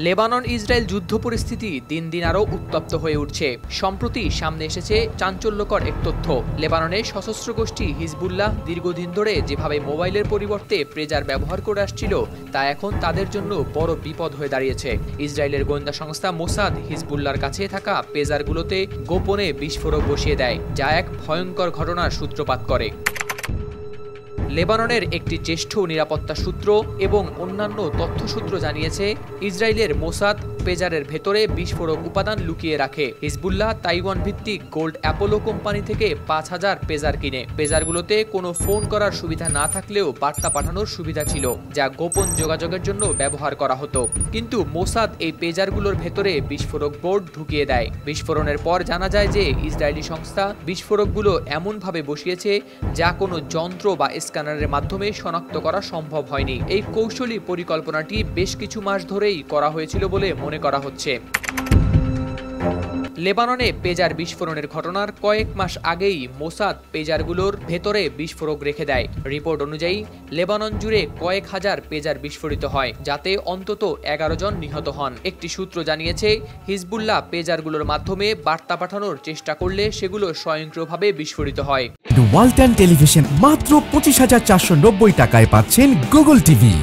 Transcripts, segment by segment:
Lebanon Israel যুদ্ধ পরিস্থিতি দিন দিন আরও উত্তপ্ত হয়ে উঠছে। সম্প্রতি সামনে এসেছে চাঞ্চল্যকর এক তথ্য। লেবাননের সশস্ত্র গোষ্ঠী হিজবুল্লাহ দীর্ঘদিন ধরে যেভাবে মোবাইলের পরিবর্তে পেজার ব্যবহার করে আসছিল, তা এখন তাদের জন্য বড় বিপদ হয়ে দাঁড়িয়েছে। ইসরায়েলের গোয়েন্দা সংস্থা মোসাদ হিজবুল্লাহর কাছে থাকা পেজারগুলোতে গোপনে বিস্ফোরক বসিয়ে দেয়, যা এক ভয়ঙ্কর ঘটনার সূত্রপাত করে। লেবাননের একটি জ্যেষ্ঠ নিরাপত্তা সূত্র এবং অন্যান্য তথ্যসূত্র জানিয়েছে, ইসরায়েলের মোসাদ পেজারের ভেতরে বিস্ফোরক উপাদান লুকিয়ে রাখে। হিজবুল্লাহ তাইওয়ান ভিত্তিক গোল্ড অ্যাপোলো কোম্পানি থেকে ৫,০০০ পেজার কিনে। পেজারগুলোতে কোনো ফোন করার সুবিধা না থাকলেও বার্তা পাঠানোর সুবিধা ছিল, যা গোপন যোগাযোগের জন্য ব্যবহার করা হতো। কিন্তু মোসাদ এই পেজারগুলোর ভেতরে বিস্ফোরক বোর্ড ঢুকিয়ে দেয়। বিস্ফোরণের পর জানা যায় যে ইসরায়েলি সংস্থা বিস্ফোরকগুলো এমনভাবে বসিয়েছে যা কোনো যন্ত্র বা স্ক্যানারের মাধ্যমে শনাক্ত করা সম্ভব হয়নি। এই কৌশলী পরিকল্পনাটি বেশ কিছু মাস ধরেই করা হয়েছিল বলে মনে করা হচ্ছে। লেবাননে পেজার বিস্ফোরণের ঘটনার কয়েক মাস আগেই মোসাদ পেজারগুলোর ভেতরে বিস্ফোরক রেখে দেয়। রিপোর্ট অনুযায়ী লেবানন জুড়ে কয়েক হাজার পেজার বিস্ফোরিত হয়, যাতে অন্তত ১১ জন নিহত হন। একটি সূত্র জানিয়েছে, হিজবুল্লাহ পেজারগুলোর মাধ্যমে বার্তা পাঠানোর চেষ্টা করলে সেগুলো স্বয়ংক্রিয়ভাবে বিস্ফোরিত হয়। ওয়ালটন টেলিভিশন মাত্র ২৫,৪৯০ টাকায় পাচ্ছেন গুগল টিভি।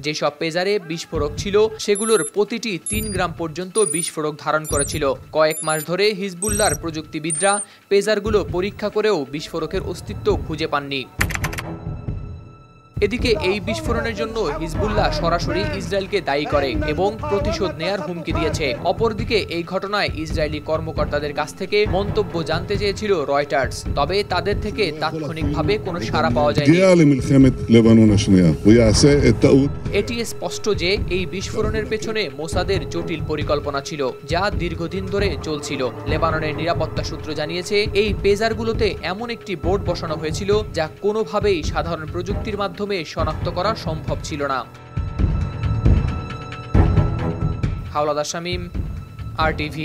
যেসব পেজারে বিস্ফোরক ছিল সেগুলোর প্রতিটি ৩ গ্রাম পর্যন্ত বিস্ফোরক ধারণ করেছিল। কয়েক মাস ধরে হিজবুল্লাহর প্রযুক্তিবিদরা পেজারগুলো পরীক্ষা করেও বিস্ফোরকের অস্তিত্ব খুঁজে পাননি। এদিকে এই বিস্ফোরণের জন্য হিজবুল্লাহ সরাসরি ইসরায়েলকে দায়ী করে এবং প্রতিশোধ নেয়ার হুমকি দিয়েছে। অপরদিকে এই ঘটনায় ইসরায়েলি কর্মকর্তাদের কাছ থেকে মন্তব্য জানতে চেয়েছিল রয়টার্স, তবে তাদের থেকে তাৎক্ষণিকভাবে কোনো সাড়া পাওয়া যায়নি। এটি স্পষ্ট যে এই বিস্ফোরণের পেছনে মোসাদের জটিল পরিকল্পনা ছিল, যা দীর্ঘদিন ধরে চলছিল। লেবাননের নিরাপত্তা সূত্র জানিয়েছে, এই পেজারগুলোতে এমন একটি বোর্ড বসানো হয়েছিল যা কোনোভাবেই সাধারণ প্রযুক্তির মাধ্যমে শনাক্ত করা সম্ভব ছিল না। হাওলাদার শামীম, RTV।